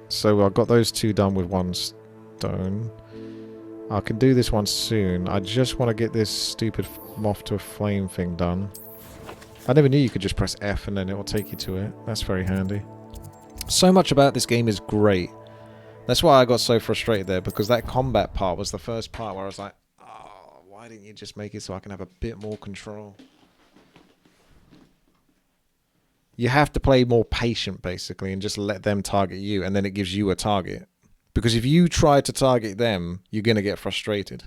So I've got those 2 done with 1 stone. I can do this one soon. I just want to get this stupid moth to a flame thing done. I never knew you could just press F and then it will take you to it. That's very handy. So much about this game is great. That's why I got so frustrated there, because that combat part was the first part where I was like, oh, why didn't you just make it so I can have a bit more control? You have to play more patient, basically, and just let them target you, and then it gives you a target. Because if you try to target them, you're going to get frustrated.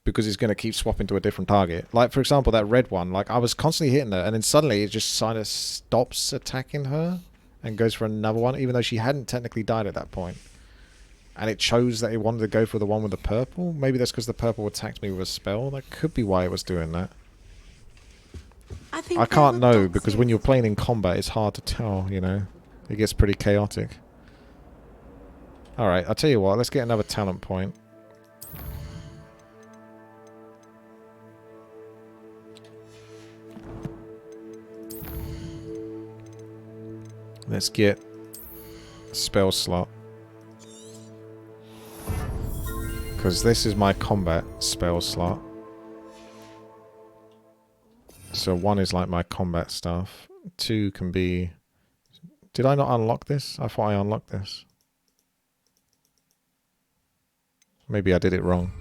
Because it's going to keep swapping to a different target. Like, for example, that red one, like, I was constantly hitting her, and then suddenly it just kind of stops attacking her and goes for another one, even though she hadn't technically died at that point. And it chose that it wanted to go for the one with the purple. Maybe that's because the purple attacked me with a spell. That could be why it was doing that. I can't know, because when you're playing in combat, it's hard to tell, you know. It gets pretty chaotic. Alright, I'll tell you what, let's get another talent point. Let's get a spell slot. Because this is my combat spell slot. So 1 is like my combat stuff. 2 can be... Did I not unlock this? I thought I unlocked this. Maybe I did it wrong.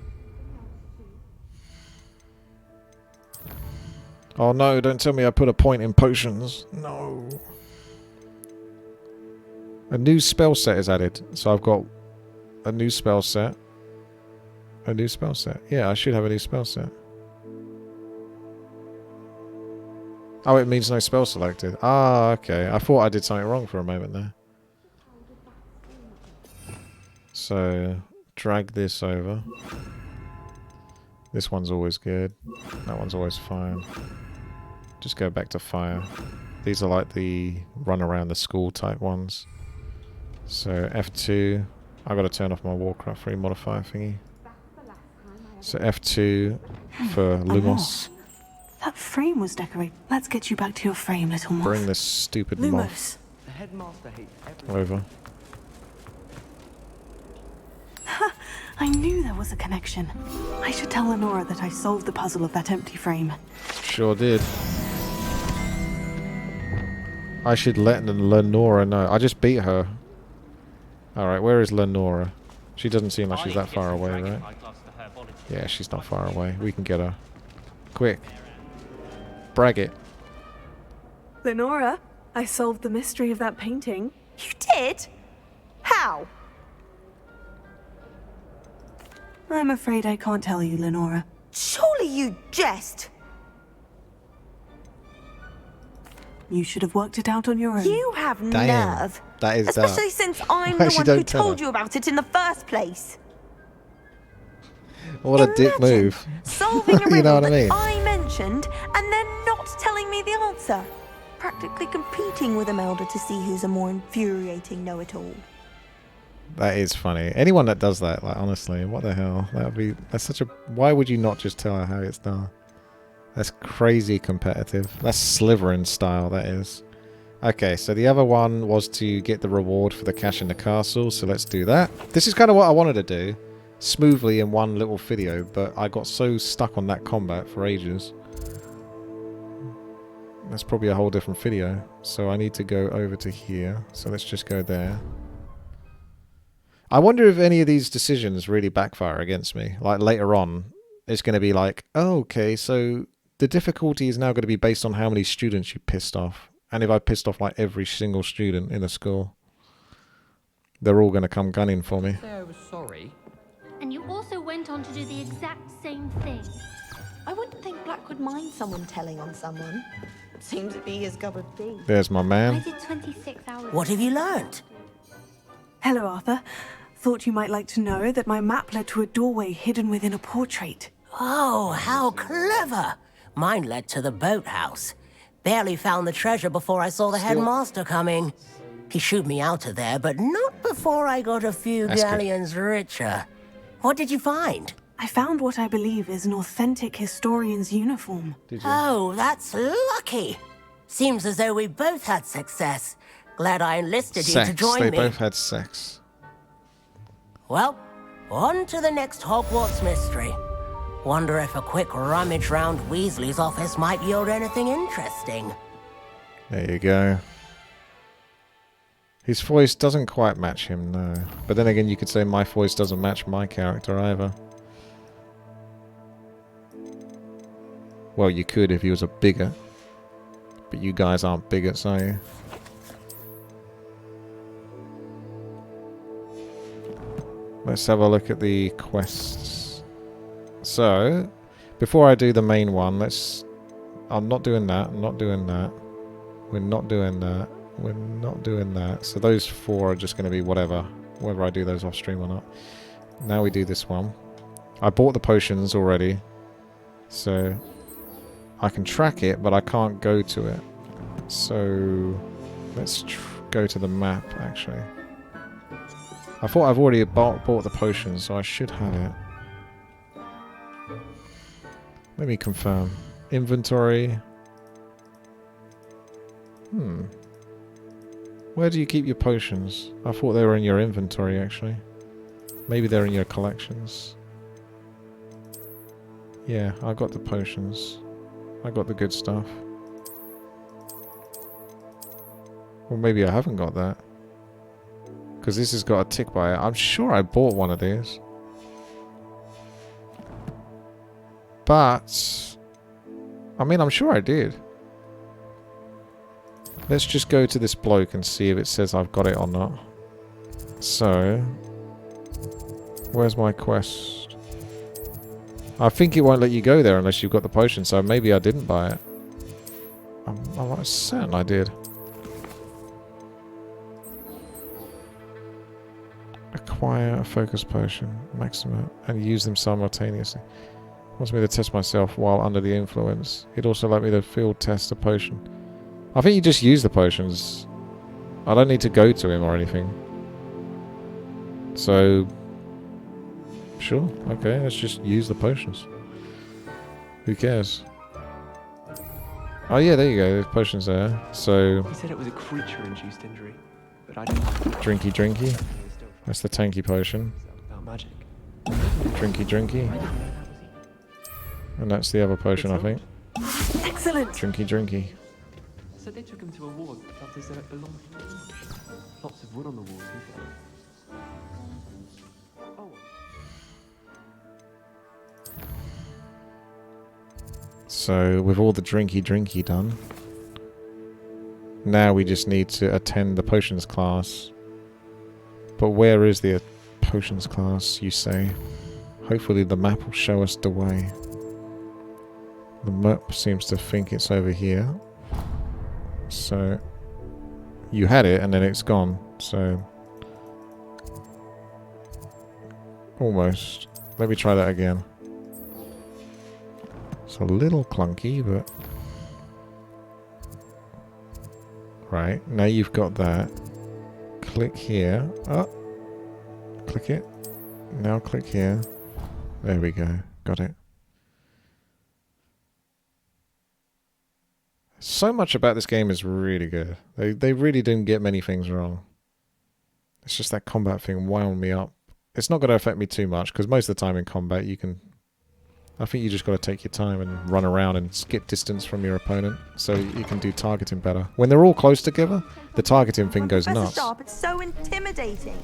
Oh no, don't tell me I put a point in potions. No. A new spell set is added. So I've got a new spell set. A new spell set. Yeah, I should have a new spell set. Oh, it means no spell selected. Ah, okay. I thought I did something wrong for a moment there. So, drag this over. This one's always good. That one's always fine. Just go back to fire. These are like the run around the school type ones. So, F2. I've got to turn off my Warcraft 3 modifier thingy. So, F2 for Lumos. That frame was decorated. Let's get you back to your frame, little moth. Bring this stupid moth over. I knew there was a connection. I should tell Lenora that I solved the puzzle of that empty frame. Sure did. I should let Lenora know. I just beat her. Alright, where is Lenora? She doesn't seem like she's that far away, right? Yeah, she's not far away. We can get her. Quick. Brag it. Lenora, I solved the mystery of that painting. You did? How? I'm afraid I can't tell you, Lenora. Surely you jest. You should have worked it out on your own. You have Damn. nerve. That is Especially dark. since I'm Why the she one don't who tell told her? you about it in the first place. What a dick Imagine move. solving a riddle You know what I that mean? I mentioned and then not telling me the answer. Practically competing with Imelda to see who's a more infuriating know-it-all. That is funny. Anyone that does that, like, honestly, what the hell? That's such a... Why would you not just tell her how it's done? That's crazy competitive. That's Slytherin style, that is. Okay, so the other one was to get the reward for the cash in the castle, so let's do that. This is kind of what I wanted to do, smoothly in one little video, but I got so stuck on that combat for ages. That's probably a whole different video, so I need to go over to here. So let's just go there. I wonder if any of these decisions really backfire against me. Like later on, it's going to be like, oh, okay, so the difficulty is now going to be based on how many students you pissed off. And if I pissed off like every single student in the school, they're all going to come gunning for me. I was sorry. And you also went on to do the exact same thing. I wouldn't think Black would mind someone telling on someone. Seems to be his cup of tea. There's my I man. did 26 hours. What have you learnt? Hello, Arthur. Thought you might like to know that my map led to a doorway hidden within a portrait. Oh, how clever! Mine led to the boathouse. Barely found the treasure before I saw the headmaster coming. He shooed me out of there, but not before I got a few That's good. galleons richer. What did you find? I found what I believe is an authentic historian's uniform. Did you? Oh, that's lucky. Seems as though we both had success. Glad I enlisted you to Sex. join They me. both had sex. Well, on to the next Hogwarts mystery. Wonder if a quick rummage round Weasley's office might yield anything interesting. There you go. His voice doesn't quite match him, no. But then again, you could say my voice doesn't match my character either. Well, you could if he was a bigot. But you guys aren't bigots, are you? Let's have a look at the quests. So, before I do the main one, let's... I'm not doing that, I'm not doing that. We're not doing that. We're not doing that. So those 4 are just going to be whatever. Whether I do those off stream or not. Now we do this one. I bought the potions already. So I can track it, but I can't go to it. So let's go to the map, actually. I thought I've already bought the potions, so I should have it. Let me confirm. Inventory. Where do you keep your potions? I thought they were in your inventory, actually. Maybe they're in your collections. Yeah, I got the potions. I got the good stuff. Or maybe I haven't got that. Because this has got a tick by it. I'm sure I bought one of these. But... I mean, I'm sure I did. Let's just go to this bloke and see if it says I've got it or not. So... Where's my quest? I think it won't let you go there unless you've got the potion, so maybe I didn't buy it. I'm certain I did. Acquire a focus potion, maximum, and use them simultaneously. Wants me to test myself while under the influence. It also let me to field test a potion. I think you just use the potions. I don't need to go to him or anything. So, sure, okay, let's just use the potions. Who cares? Oh yeah, there you go, there's potions there. So, He said it was a creature-induced injury, but I didn't drinky drinky. That's the tanky potion. about magic. Drinky drinky. And that's the other potion, I think. Excellent. Drinky drinky. So they took him to a ward that they said it belonged to the village. Lots of wood on the walls, he said. Oh. So, with all the drinky drinky done, now we just need to attend the potions class. But where is the potions class, you say? Hopefully the map will show us the way. The map seems to think it's over here. So, you had it and then it's gone. So, almost. Let me try that again. It's a little clunky, but... Right, now you've got that. Click here. Oh! Click it. Now click here. There we go. Got it. So much about this game is really good. They really didn't get many things wrong. It's just that combat thing wound me up. It's not going to affect me too much, because most of the time in combat you can... I think you just got to take your time and run around and skip distance from your opponent, so you can do targeting better. When they're all close together, the targeting thing goes Professor nuts. Sharp, it's so intimidating.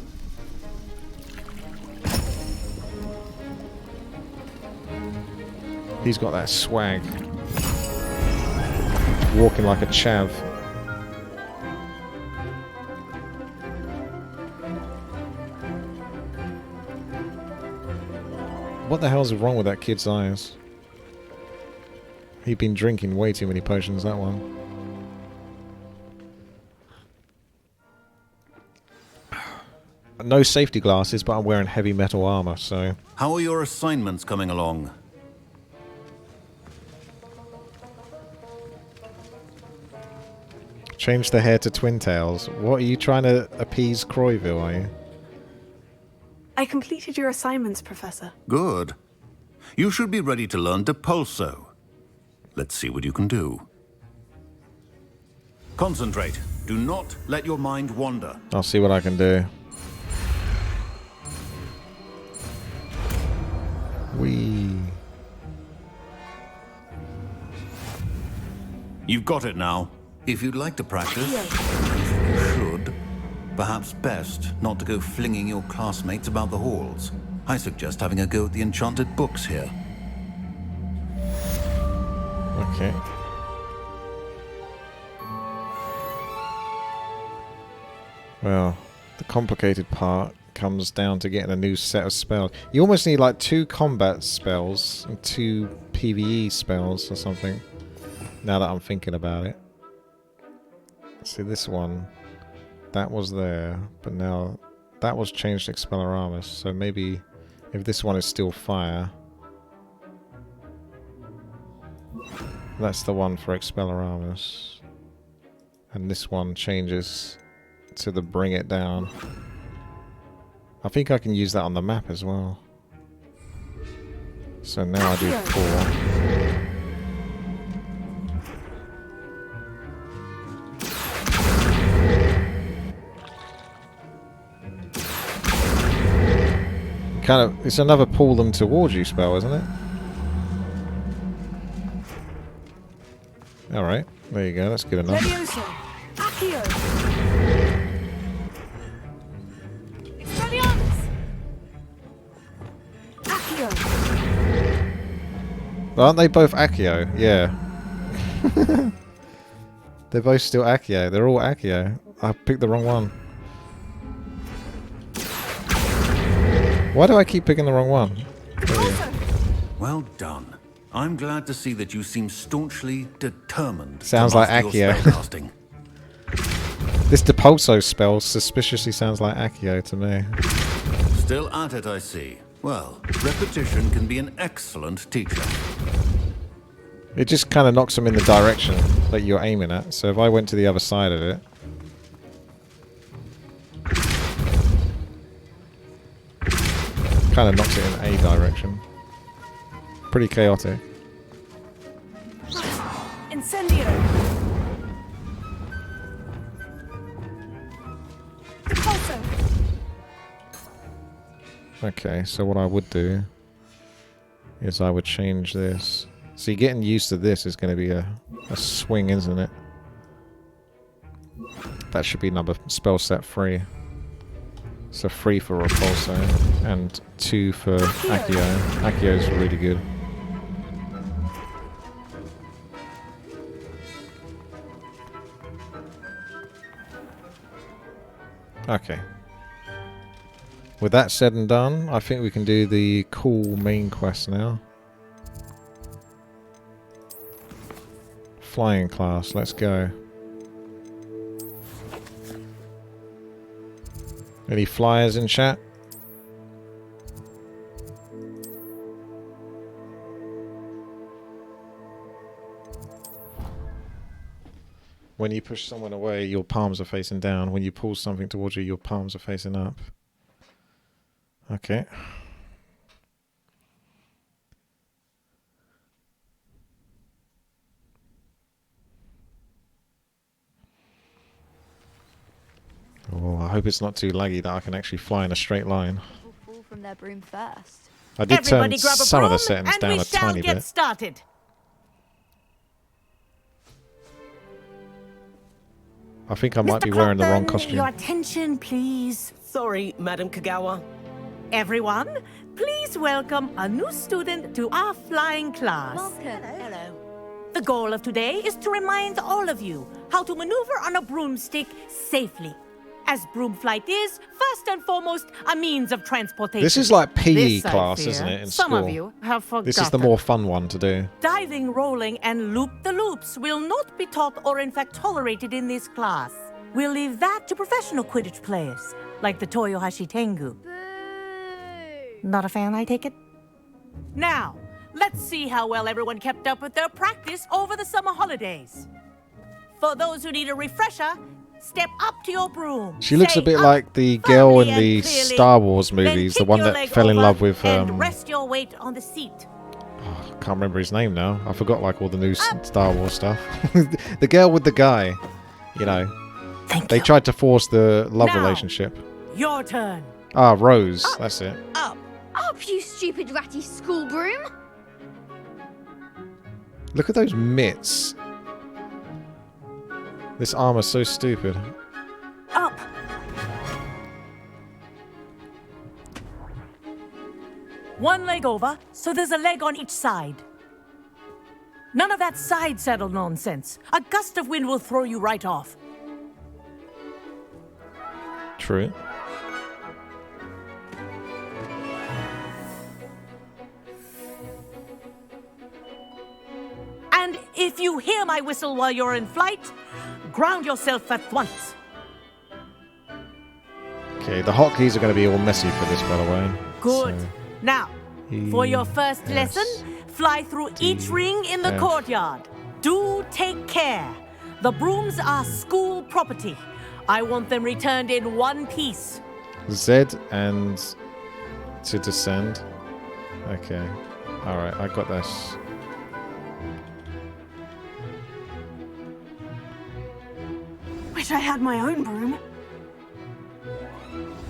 He's got that swag. Walking like a chav. What the hell's wrong with that kid's eyes? He'd been drinking way too many potions, that one. No safety glasses, but I'm wearing heavy metal armor, so... How are your assignments coming along? Change the hair to twin tails. What, are you trying to appease Croyville, are you? I completed your assignments, Professor. Good. You should be ready to learn Depulso. Let's see what you can do. Concentrate. Do not let your mind wander. I'll see what I can do. Whee. You've got it now. If you'd like to practice, you should. Perhaps best not to go flinging your classmates about the halls. I suggest having a go at the enchanted books here. Okay. Well, the complicated part comes down to getting a new set of spells. You almost need like 2 combat spells and 2 PvE spells or something. Now that I'm thinking about it. See, this one, that was there, but now that was changed to Expelliarmus. So maybe if this one is still fire, that's the one for Expelliarmus. And this one changes to the bring it down. I think I can use that on the map as well. So now I do 4. Kind of, it's another pull them towards you spell, isn't it? Alright, there you go, that's good enough. Levioso! Accio! Expelliarmus! Accio! Aren't they both Accio? Yeah. They're both still Accio. They're all Accio. I picked the wrong one. Why do I keep picking the wrong one? Well done. I'm glad to see that you seem staunchly determined. Sounds to like master your Accio. spellcasting. This Depulso spell suspiciously sounds like Accio to me. Still at it, I see. Well, repetition can be an excellent teacher. It just kind of knocks them in the direction that you're aiming at. So if I went to the other side of it... kind of knocks it in a direction. Pretty chaotic. Incendio! Depulso! Okay, so what I would do is I would change this. See, getting used to this is going to be a swing, isn't it? That should be number spell set 3. So 3 for Repulso and 2 for Accio. Accio is really good. Okay. With that said and done, I think we can do the cool main quest now. Flying class, let's go. Any flyers in chat? When you push someone away, your palms are facing down. When you pull something towards you, your palms are facing up. Okay. Oh, I hope it's not too laggy that I can actually fly in a straight line. Fall from their broom first. I did turn Everybody grab a some of the broom settings and down we a shall tiny get bit. started. I think I might be wearing the wrong costume. Your attention, please. Sorry, Madam Kagawa. Everyone, please welcome a new student to our flying class. Welcome. Hello. The goal of today is to remind all of you how to maneuver on a broomstick safely. As Broomflight is, first and foremost, a means of transportation. This is like PE This, I class, fear, isn't it, in some school? of you have forgotten. This is the more fun one to do. Diving, rolling, and loop-the-loops will not be taught or in fact tolerated in this class. We'll leave that to professional Quidditch players, like the Toyohashi Tengu. Boo! Not a fan, I take it? Now, let's see how well everyone kept up with their practice over the summer holidays. For those who need a refresher, step up to your broom. She looks a Stay bit up like the girl in firmly the and clearly, Star Wars then movies, the kick one your that leg fell in over love with and rest your weight on the seat. I can't remember his name now. I forgot like all the new Star Wars stuff. The girl with the guy, you know. Thank They you. tried to force the love Now. relationship. Your turn. Ah, Rose. That's it. Up, you stupid ratty school broom! Look at those mitts. This armor's so stupid. Up! One leg over, so there's a leg on each side. None of that side saddle nonsense. A gust of wind will throw you right off. True. And if you hear my whistle while you're in flight, ground yourself at once. Okay, the hotkeys are going to be all messy for this, by the way. Good. So, Now, for your first yes. lesson, fly through each ring in the F. courtyard. Do take care. The brooms are school property. I want them returned in one piece. Z and to descend. Okay. Alright, I got this. Wish I had my own broom.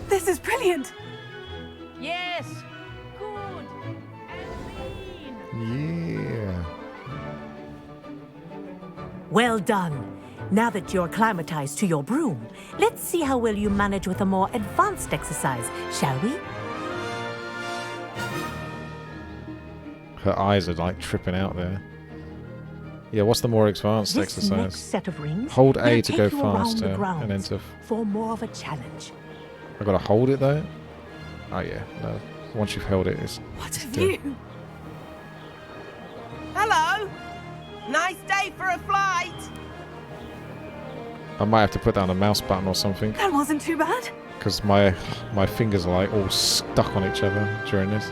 This is brilliant. Yes. Good. And clean. Yeah. Well done. Now that you're acclimatized to your broom, let's see how well you manage with a more advanced exercise, shall we? Her eyes are like tripping out there. Yeah, what's the more advanced This exercise? next set of rings Hold A will to take go you around the faster, grounds and then to... for more of a challenge. I gotta hold it though? Oh yeah, no. Once you've held it, it's... What have do. you? Hello. Nice day for a flight. I might have to put down a mouse button or something, That wasn't too bad. because my fingers are like all stuck on each other during this.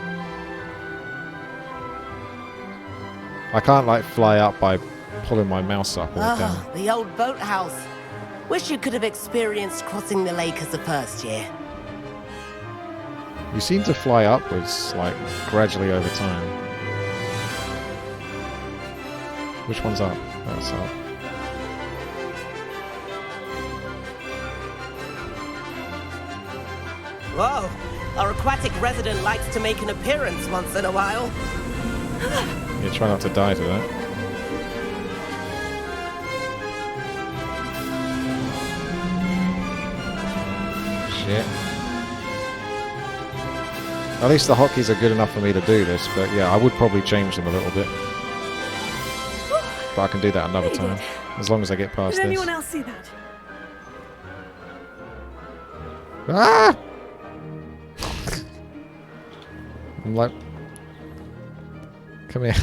I can't like fly up by pulling my mouse up or down. Ah, the old boathouse. Wish you could have experienced crossing the lake as a first year. You seem to fly upwards, like, gradually over time. Which one's up? That's up. Whoa, our aquatic resident likes to make an appearance once in a while. Yeah, try not to die to that. Shit. At least the hotkeys are good enough for me to do this, but yeah, I would probably change them a little bit. But I can do that another Very time, good. as long as I get past Did this. anyone else see that? Ah! I'm like... Come here.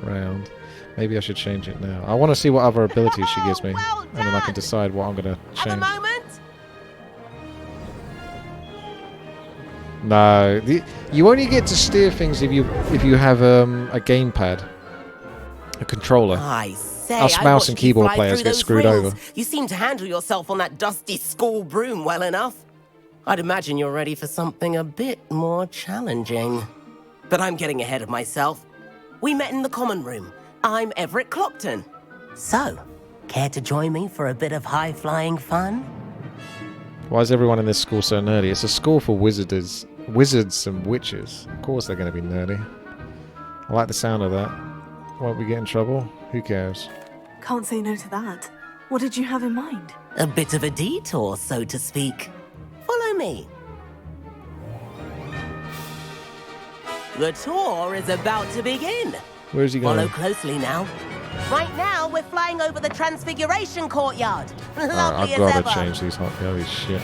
Round. Maybe I should change it now. I want to see what other abilities she gives me. Well And then I can done. decide what I'm going to Have a change. moment. No. You only get to steer things if you have a gamepad. A controller. I say, Us I mouse watched and you keyboard fly players through get those screwed rings. over. You seem to handle yourself on that dusty school broom well enough. I'd imagine you're ready for something a bit more challenging. But I'm getting ahead of myself. We met in the common room. I'm Everett Clopton. So, care to join me for a bit of high-flying fun? Why is everyone in this school so nerdy? It's a school for wizards and witches. Of course they're going to be nerdy. I like the sound of that. Won't we get in trouble? Who cares? Can't say no to that. What did you have in mind? A bit of a detour, so to speak. Follow me. The tour is about to begin. Where is he going? Follow closely now. Right now, we're flying over the Transfiguration Courtyard. Lovely I've as got ever. to change these hot. Holy shit.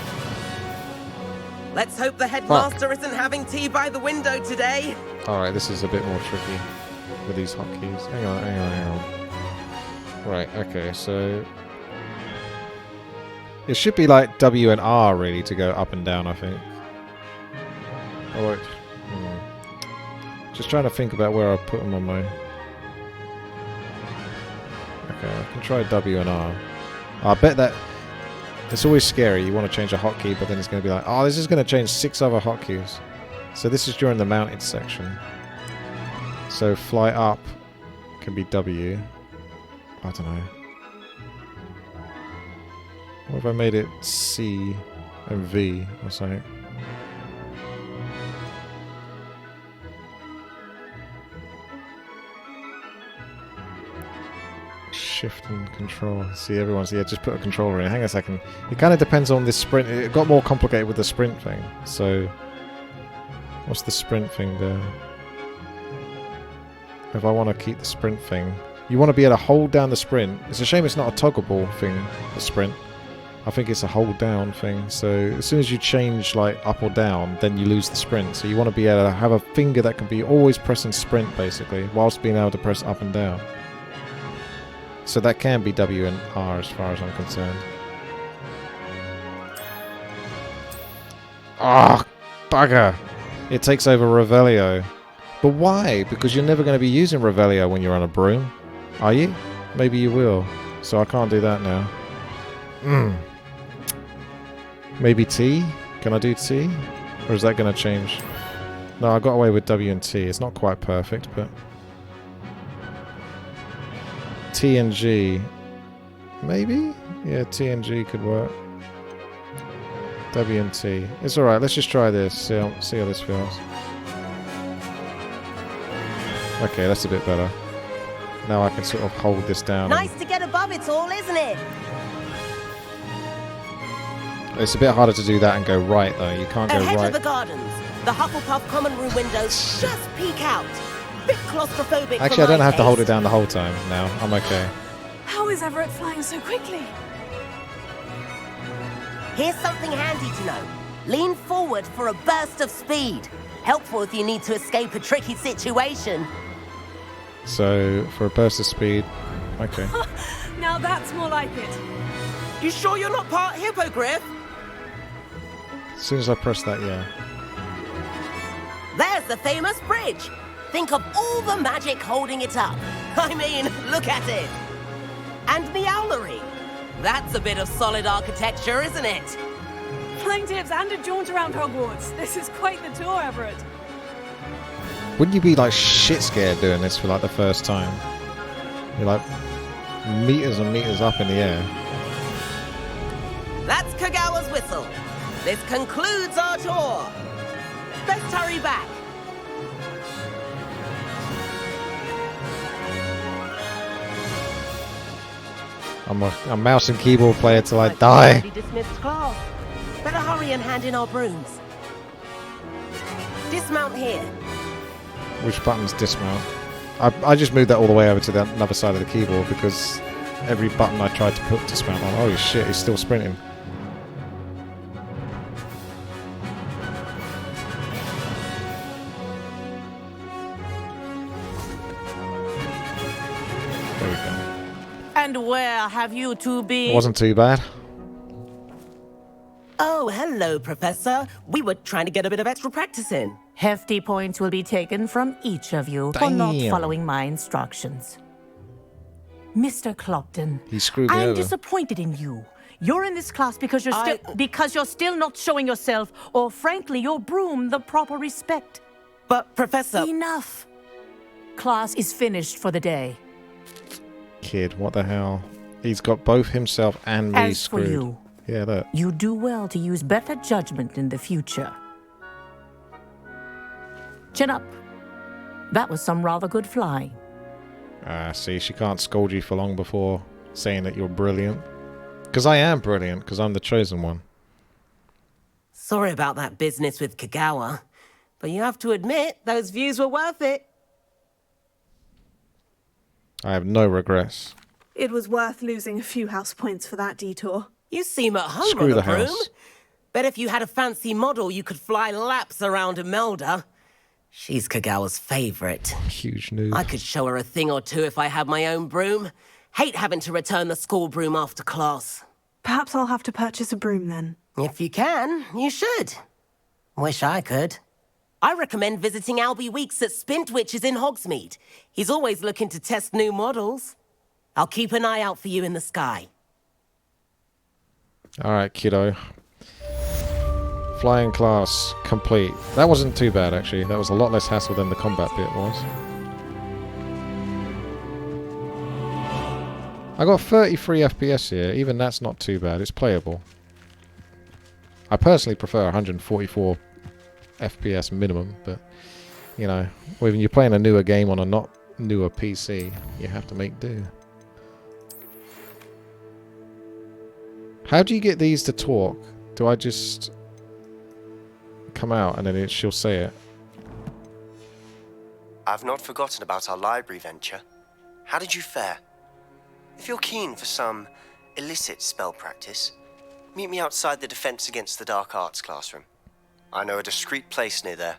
Let's hope the headmaster isn't having tea by the window today. Alright, this is a bit more tricky with these hotkeys. Hang on. Right, okay, so... It should be like W and R, really, to go up and down, I think. Oh, wait. Just trying to think about where I put them on my... Okay, I can try W and R. I bet that... It's always scary. You want to change a hotkey, but then it's going to be like, oh, this is going to change 6 other hotkeys. So this is during the mounted section. So fly up Can be W. I don't know. What if I made it C and V or something? Shift and control. See, everyone's... Yeah, just put a controller in. Hang on a second. It kind of depends on this sprint. It got more complicated with the sprint thing. So, what's the sprint thing there? If I want to keep the sprint thing... You want to be able to hold down the sprint. It's a shame it's not a toggleable thing, the sprint. I think it's a hold down thing. So as soon as you change like up or down, then you lose the sprint. So you want to be able to have a finger that can be always pressing sprint basically, whilst being able to press up and down. So that can be W and R as far as I'm concerned. Ah, bugger! It takes over Revelio. But why? Because you're never going to be using Revelio when you're on a broom. Are you? Maybe you will. So I can't do that now. Maybe T? Can I do T? Or is that going to change? No, I got away with W and T. It's not quite perfect, but... T and G. Maybe? Yeah, T and G could work. W and T. It's alright, let's just try this. See how this feels. Okay, that's a bit better. Now I can sort of hold this down. Nice to get above it all, isn't it? It's a bit harder to do that and go right, though. You can't go Ahead right. of the gardens, the Hufflepuff common room windows just peek out. Bit claustrophobic. Actually, I don't have to hold it down the whole time now. I'm okay. How is Everett flying so quickly? Here's something handy to know. Lean forward for a burst of speed. Helpful if you need to escape a tricky situation. So, for a burst of speed... Okay. Now that's more like it. You sure you're not part hippogriff? As soon as I press that, yeah. There's the famous bridge. Think of all the magic holding it up. I mean, look at it. And the owlery. That's a bit of solid architecture, isn't it? Flying tips and a jaunt around Hogwarts. This is quite the tour, Everett. Wouldn't you be like shit scared doing this for like the first time? You're like meters and meters up in the air. That's Kagawa's whistle. This concludes our tour. Let's hurry back. I'm a mouse and keyboard player till I die. Dismissed class. Better hurry and hand in our brooms. Dismount here. Which button's dismount? I just moved that all the way over to the other side of the keyboard because every button I tried to put dismount on. Oh shit, he's still sprinting. There we go. And where have you two been? Wasn't too bad. Oh, hello, Professor. We were trying to get a bit of extra practice in. Hefty points will be taken from each of you for not Damn. following my instructions. Mr. Clopton, He screwed me I'm over. disappointed in you. You're in this class because you're still not showing yourself, or frankly, your broom the proper respect. But, Professor... Enough. Class is finished for the day. Kid, what the hell? He's got both himself and me As for screwed. you, Yeah, look. you do well to use better judgment in the future. Chin up. That was some rather good flying. Ah, see, she can't scold you for long before saying that you're brilliant. Because I am brilliant, because I'm the chosen one. Sorry about that business with Kagawa, but you have to admit, those views were worth it. I have no regrets. It was worth losing a few house points for that detour. You seem at home Screw on the a broom. house. Bet if you had a fancy model, you could fly laps around Imelda. She's Kagawa's favorite. Huge noob. I could show her a thing or two if I had my own broom. Hate having to return the school broom after class. Perhaps I'll have to purchase a broom then. If you can, you should. Wish I could. I recommend visiting Albie Weeks at Spintwitches in Hogsmeade. He's always looking to test new models. I'll keep an eye out for you in the sky. Alright, kiddo. Flying class complete. That wasn't too bad, actually. That was a lot less hassle than the combat bit was. I got 33 FPS here. Even that's not too bad. It's playable. I personally prefer 144 FPS minimum, but you know, when you're playing a newer game on a not newer PC, you have to make do. How do you get these to talk? Do I just come out and then she'll say it? I've not forgotten about our library venture. How did you fare? If you're keen for some illicit spell practice, meet me outside the Defense Against the Dark Arts classroom. I know a discreet place near there.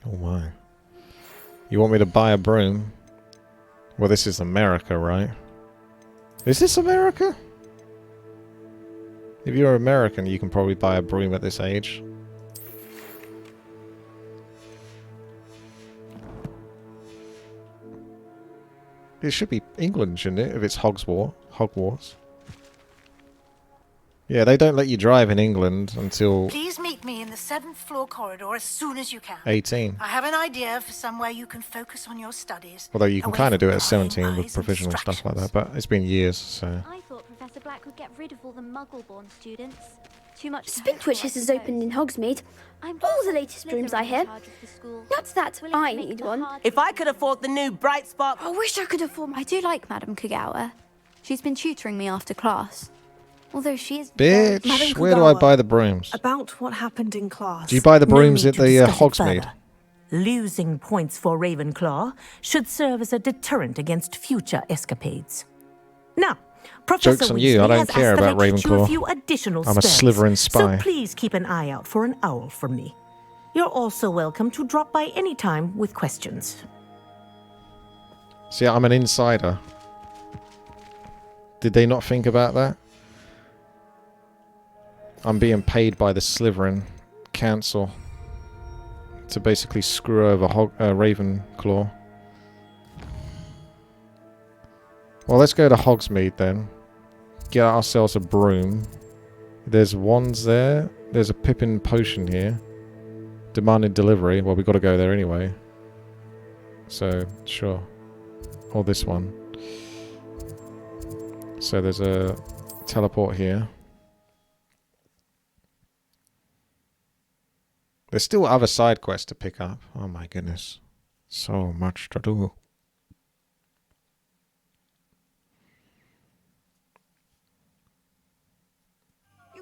Oh my. You want me to buy a broom? Well, this is America, right? Is this America? If you're American, you can probably buy a broom at this age. It should be England, shouldn't it? If it's Hogwarts. Yeah, they don't let you drive in England until Please meet me in the 7th floor corridor as soon as you can. 18. I have an idea for somewhere you can focus on your studies. Although you can away kind of from do it at prying 17 with eyes and provisional stuff like that, distractions. but it's been years, so... I thought Professor Black would get rid of all the Muggle-born students. Too much. Spintwitches has opened in Hogsmeade. All the latest rooms, I hear. Not that I need one. If I could afford the new Bright Spot... I wish I could afford. I do like Madame Kagawa. She's been tutoring me after class. Although she is... Bitch, Madame where do I Kagawa, buy the brooms? About what happened in class. Do you buy the brooms No at need to the discuss it Hogsmeade? further. Losing points for Ravenclaw should serve as a deterrent against future escapades. Now, Professor Joke's on Weasley you, I don't has care asked that about I teach you Ravenclaw. a few additional I'm a spells, Slytherin spy. So please keep an eye out for an owl from me. You're also welcome to drop by any time with questions. See, I'm an insider. Did they not think about that? I'm being paid by the Slytherin Council to basically screw over Ravenclaw. Well, let's go to Hogsmeade then. Get ourselves a broom. There's wands there. There's a Pippin potion here. Demanded delivery. Well, we've got to go there anyway. So, sure. Or this one. So there's a teleport here. There's still other side quests to pick up. Oh my goodness. So much to do.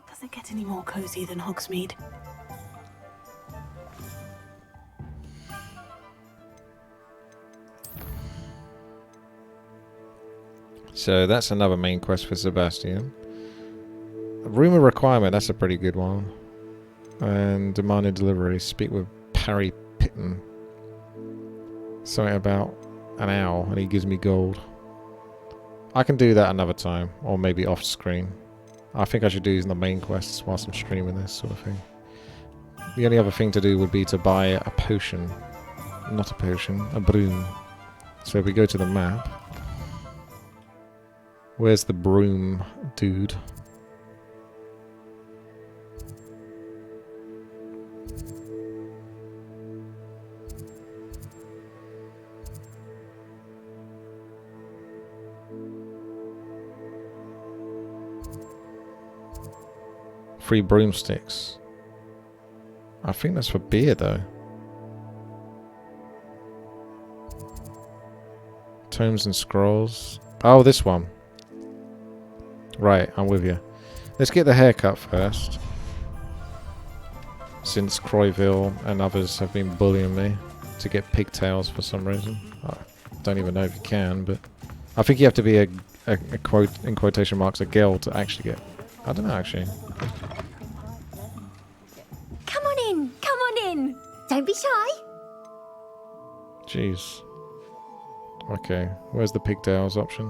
Does it get any more cozy than Hogsmeade? So that's another main quest for Sebastian. Rumor requirement, that's a pretty good one. And demanded delivery. Speak with Parry Pitten. Something about an owl, and he gives me gold. I can do that another time, or maybe off screen. I think I should do these in the main quests whilst I'm streaming this sort of thing. The only other thing to do would be to buy a potion. Not a potion, a broom. So if we go to the map. Where's the broom, dude? Free broomsticks. I think that's for beer though. Tomes and scrolls. Oh, this one. Right, I'm with you. Let's get the haircut first. Since Croyville and others have been bullying me to get pigtails for some reason. I don't even know if you can, but I think you have to be a quote in quotation marks a girl to actually get. I don't know actually. Come on in. Come on in. Don't be shy. Jeez. Okay, where's the pigtails option?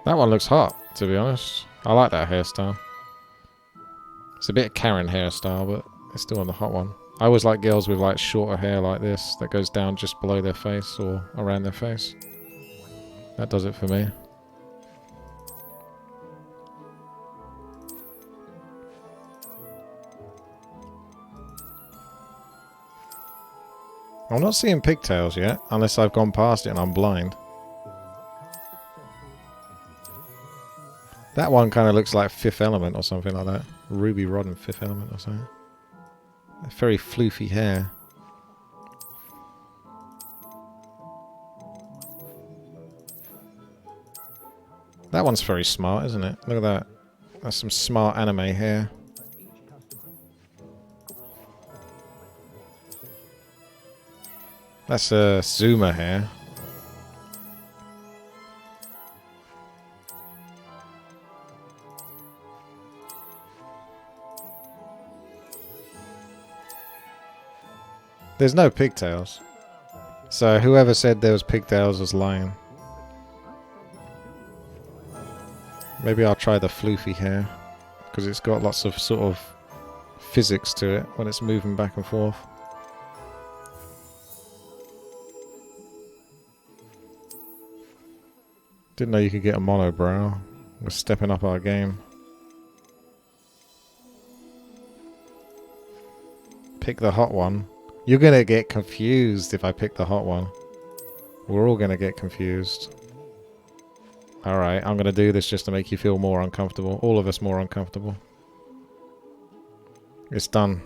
That one looks hot, to be honest. I like that hairstyle. a bit of Karen hairstyle, but it's still on the hot one. I always like girls with like shorter hair like this that goes down just below their face or around their face. That does it for me. I'm not seeing pigtails yet, unless I've gone past it and I'm blind. That one kind of looks like Fifth Element or something like that. Ruby Rod and Fifth Element or something. Very floofy hair. That one's very smart, isn't it? Look at that. That's some smart anime hair. That's a Zuma hair. There's no pigtails. So whoever said there was pigtails was lying. Maybe I'll try the floofy hair, because it's got lots of sort of physics to it when it's moving back and forth. Didn't know you could get a monobrow. We're stepping up our game. Pick the hot one. You're gonna get confused if I pick the hot one. We're all gonna get confused. Alright, I'm gonna do this just to make you feel more uncomfortable. All of us more uncomfortable. It's done.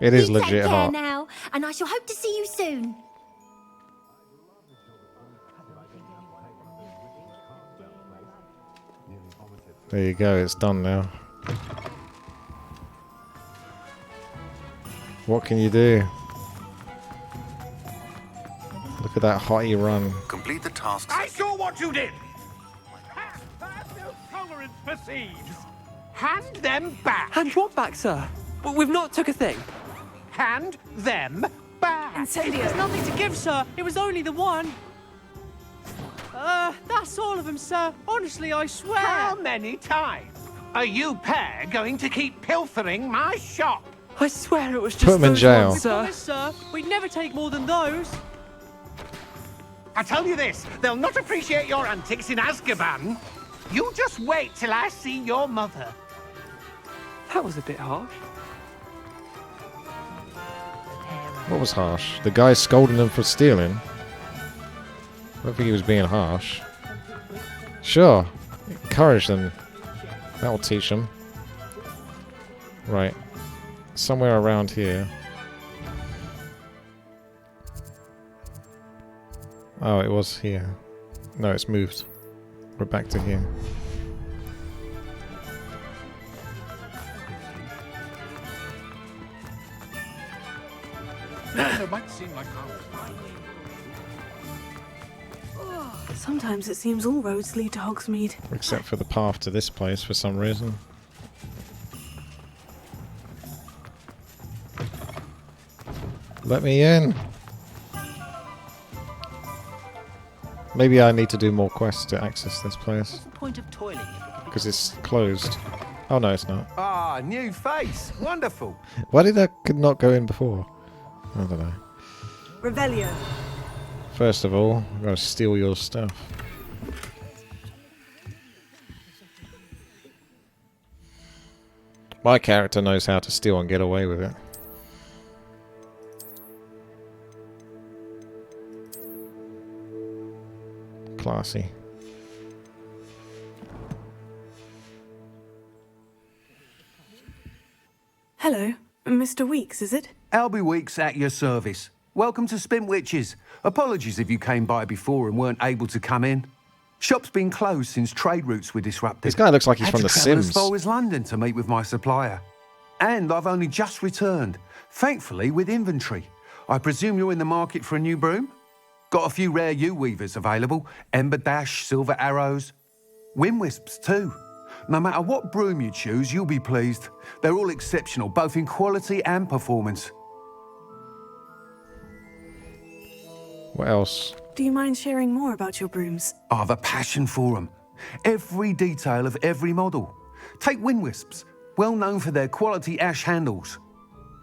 It is legit take care hot. now, and I shall hope to see you soon. There you go, it's done now. What can you do? Look at that hottie run. Complete the tasks. I saw what you did! Have no tolerance for thieves! Hand them back! Hand what back, sir? Well, we've not took a thing. Hand them back! Incendio. There's nothing to give, sir. It was only the one. That's all of them, sir. Honestly, I swear. How many times are you pair going to keep pilfering my shop? I swear it was just Put them in those jail. ones, sir. Promise, sir. We'd never take more than those. I tell you this, they'll not appreciate your antics in Azkaban. You just wait till I see your mother. That was a bit harsh. What was harsh? The guy scolding them for stealing? I don't think he was being harsh. Sure. Encourage them. That'll teach them. Right. Somewhere around here. Oh, it was here. No, it's moved. We're back to here. It might seem like Sometimes it seems all roads lead to Hogsmeade. Except for the path to this place for some reason. Let me in. Maybe I need to do more quests to access this place. What's the point of toiling? Because it's closed. Oh no, it's not. Ah, new face. Wonderful. Why did I not go in before? I don't know. Revelio. First of all, I'm going to steal your stuff. My character knows how to steal and get away with it. Classy. Hello, Mr. Weeks, is it? Albie Weeks at your service. Welcome to Spintwitches. Apologies if you came by before and weren't able to come in. Shop's been closed since trade routes were disrupted. This guy looks like he's from The Had to travel Sims. as far as London to meet with my supplier. And I've only just returned, thankfully with inventory. I presume you're in the market for a new broom? Got a few rare yew-weavers available. Ember Dash, Silver Arrows. Wind Wisps too. No matter what broom you choose, you'll be pleased. They're all exceptional, both in quality and performance. What else? Do you mind sharing more about your brooms? I have a passion for them. Every detail of every model. Take wind wisps, well known for their quality ash handles.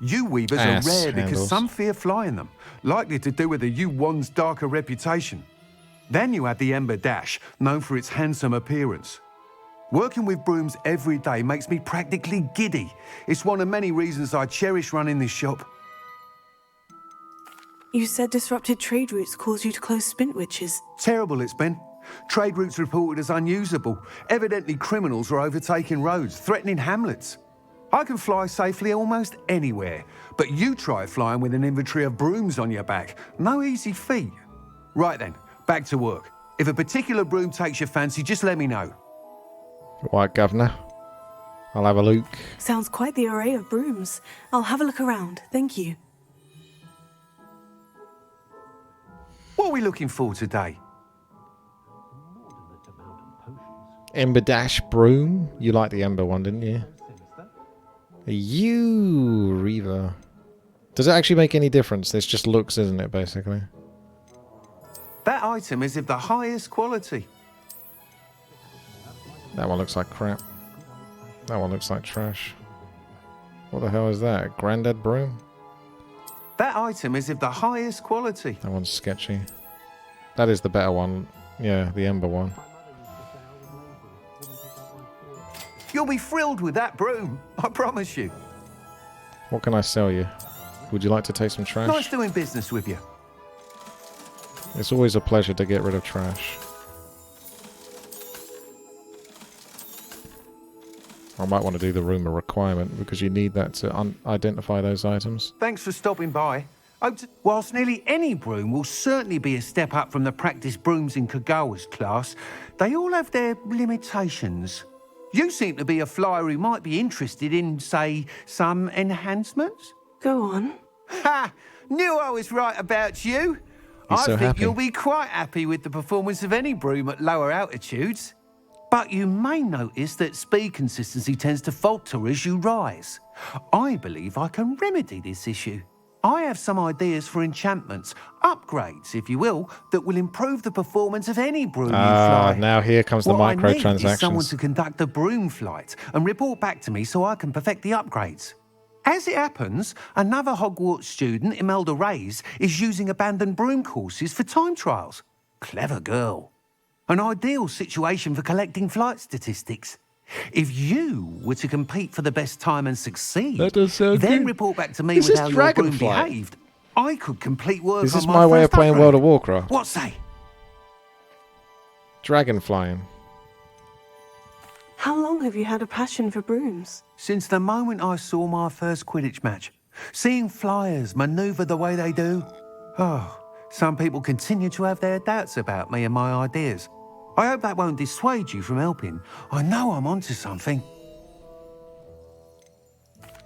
Yew weavers are rare because some fear flying them, likely to do with the yew wand's darker reputation. Then you have the ember dash, known for its handsome appearance. Working with brooms every day makes me practically giddy. It's one of many reasons I cherish running this shop. You said disrupted trade routes caused you to close Spintwitches. Terrible it's been. Trade routes reported as unusable. Evidently criminals are overtaking roads, threatening hamlets. I can fly safely almost anywhere, but you try flying with an inventory of brooms on your back. No easy feat. Right then, back to work. If a particular broom takes your fancy, just let me know. Right, Governor. I'll have a look. Sounds quite the array of brooms. I'll have a look around. Thank you. What are we looking for today? Ember Dash Broom. You liked the Ember one, didn't you? You Reaver. Does it actually make any difference? This just looks, isn't it, basically? That item is of the highest quality. That one looks like crap. That one looks like trash. What the hell is that? Grandad Broom? That item is of the highest quality. That one's sketchy. That is the better one. Yeah, the Ember one. You'll be thrilled with that broom, I promise you. What can I sell you? Would you like to take some trash? Nice doing business with you. It's always a pleasure to get rid of trash. I might want to do the rumour requirement because you need that to identify those items. Thanks for stopping by. Whilst nearly any broom will certainly be a step up from the practice brooms in Kagawa's class, they all have their limitations. You seem to be a flyer who might be interested in, say, some enhancements? Go on. Ha! Knew I was right about you. I think you'll be quite happy with the performance of any broom at lower altitudes. But you may notice that speed consistency tends to falter as you rise. I believe I can remedy this issue. I have some ideas for enchantments, upgrades, if you will, that will improve the performance of any broom you fly. Now here comes the microtransactions. What I need is someone to conduct a broom flight and report back to me so I can perfect the upgrades. As it happens, another Hogwarts student, Imelda Reyes, is using abandoned broom courses for time trials. Clever girl. An ideal situation for collecting flight statistics. If you were to compete for the best time and succeed, then report back to me with how your broom behaved, I could complete work on my first upgrade. This is my way of playing World of Warcraft. What say? Dragonflying. How long have you had a passion for brooms? Since the moment I saw my first Quidditch match. Seeing flyers manoeuvre the way they do. Oh, some people continue to have their doubts about me and my ideas. I hope that won't dissuade you from helping. I know I'm onto something.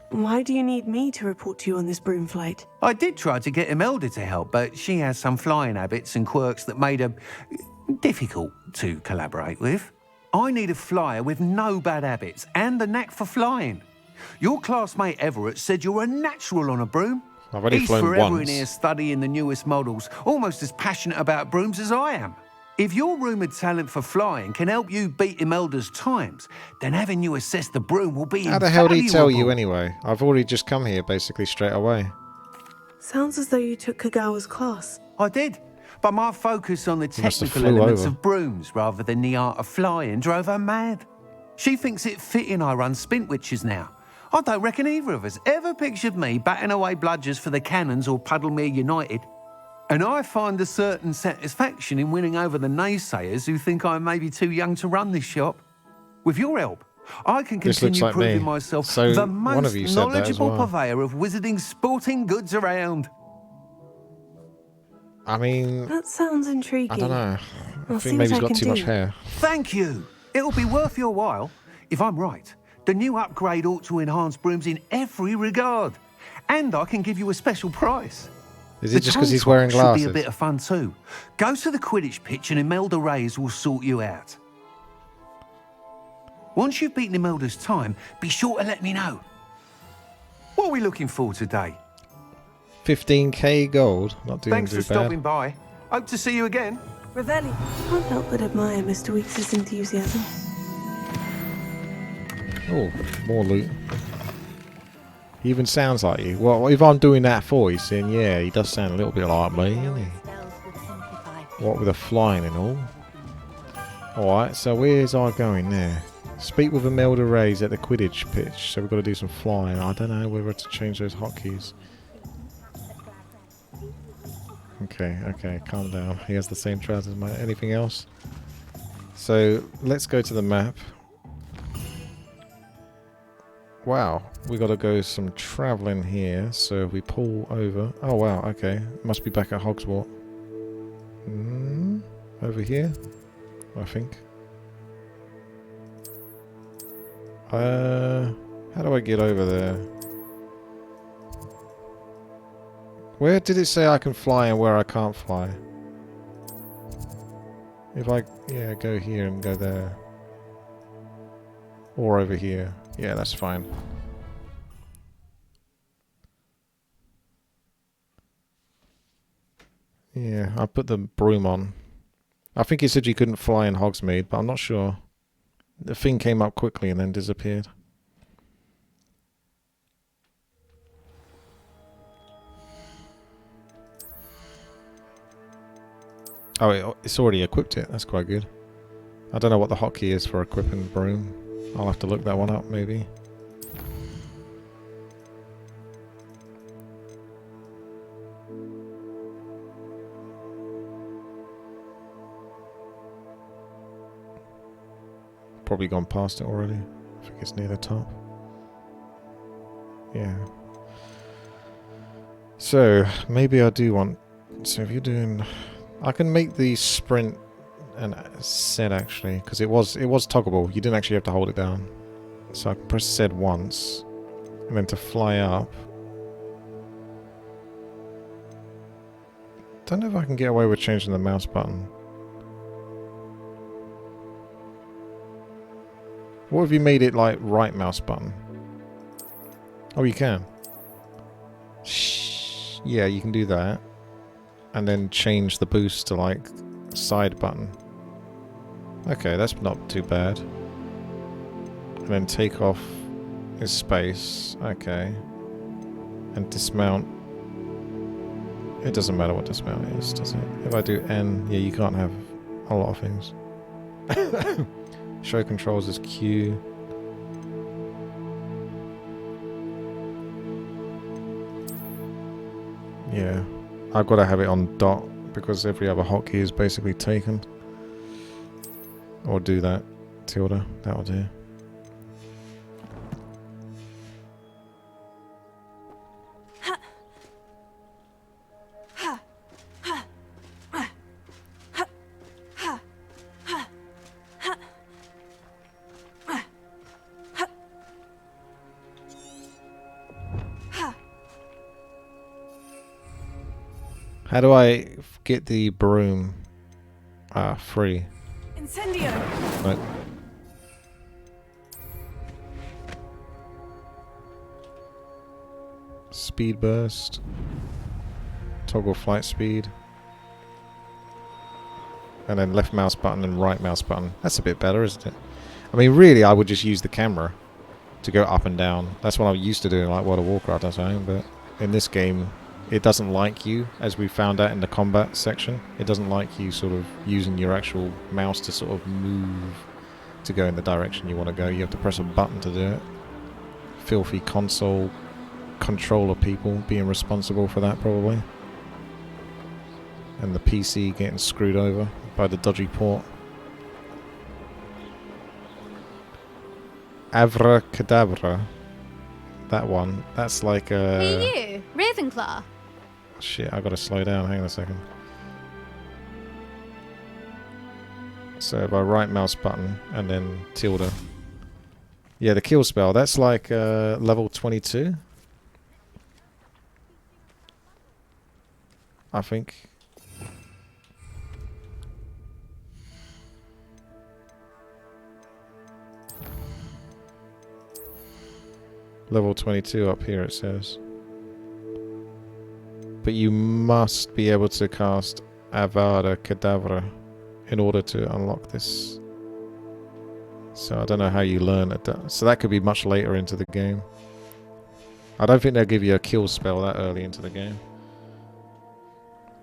Why do you need me to report to you on this broom flight? I did try to get Imelda to help, but she has some flying habits and quirks that made her difficult to collaborate with. I need a flyer with no bad habits and the knack for flying. Your classmate Everett said you're a natural on a broom. I've only He's flown forever once. in here studying the newest models, almost as passionate about brooms as I am. If your rumoured talent for flying can help you beat Imelda's times, then having you assess the broom will be How the hell did he tell you invaluable. anyway? I've already just come here basically straight away. Sounds as though you took Kagawa's class. I did, but my focus on the must have technical flew elements over. of brooms rather than the art of flying drove her mad. She thinks it fitting I run Spintwitches now. I don't reckon either of us ever pictured me batting away bludgers for the Cannons or Puddlemere United. And I find a certain satisfaction in winning over the naysayers who think I may be too young to run this shop. With your help, I can This looks continue like proving me. myself So the one of most you said that as knowledgeable well. purveyor of wizarding sporting goods around. I mean, That sounds intriguing. I don't know. I'll I see think maybe what he's I got can too much do. hair. Thank you. It'll be worth your while. If I'm right, the new upgrade ought to enhance brooms in every regard. And I can give you a special price. Is it just because he's wearing Should glasses? be a bit of fun too. Go to the Quidditch pitch and Imelda Reyes will sort you out. Once you've beaten Imelda's time, be sure to let me know. What are we looking for today? 15k gold. Not doing Thanks too for bad. stopping by. Hope to see you again. Revelli. Can't help but admire Mr. Weeks' enthusiasm. Oh, more loot. He even sounds like you. Well, if I'm doing that voice, then yeah, he does sound a little bit like me, doesn't he? What with the flying and all. Alright, so where's I going there? Speak with Imelda Reyes at the Quidditch pitch. So we've got to do some flying. I don't know whether to change those hotkeys. Okay, okay, calm down. He has the same trousers as mine. Anything else? So let's go to the map. Wow, we got to go some travelling here. So if we pull over. Oh wow, okay. Must be back at Hogwarts. Over here, I think. How do I get over there? Where did it say I can fly and where I can't fly? If I, yeah, go here and go there. Or over here. Yeah, that's fine. Yeah, I put the broom on. I think it said you couldn't fly in Hogsmeade, but I'm not sure. The thing came up quickly and then disappeared. Oh, it's already equipped it. That's quite good. I don't know what the hotkey is for equipping broom. I'll have to look that one up, maybe. Probably gone past it already. I think it's near the top. Yeah. So, maybe I do want... So if you're doing... I can make the sprint and Z actually, because it was toggleable. You didn't actually have to hold it down. So I can press Z once, and then to fly up. Don't know if I can get away with changing the mouse button. What if you made it like right mouse button? Oh, you can. Yeah, you can do that. And then change the boost to like side button. Okay, that's not too bad. And then take off his space. Okay. And dismount. It doesn't matter what dismount is, does it? If I do N, yeah, you can't have a lot of things. Show controls as Q. Yeah. I've got to have it on dot because every other hotkey is basically taken. Or do that. Tilde. That'll do. How do I get the broom free? Incendio. Right. Speed burst. Toggle flight speed. And then left mouse button and right mouse button. That's a bit better, isn't it? I mean, really, I would just use the camera to go up and down. That's what I'm used to doing, like World of Warcraft or something, but in this game... It doesn't like you, as we found out in the combat section. It doesn't like you sort of using your actual mouse to sort of move to go in the direction you want to go. You have to press a button to do it. Filthy console controller people being responsible for that, probably. And the PC getting screwed over by the dodgy port. Avracadabra. That one. That's like a... Who are you? Ravenclaw? Shit, I gotta slow down. Hang on a second. So if I right mouse button and then tilde. Yeah, the kill spell. That's like level 22. I think. Level 22 up here it says. But you must be able to cast Avada Kedavra in order to unlock this. So I don't know how you learn at that. So that could be much later into the game. I don't think they'll give you a kill spell that early into the game.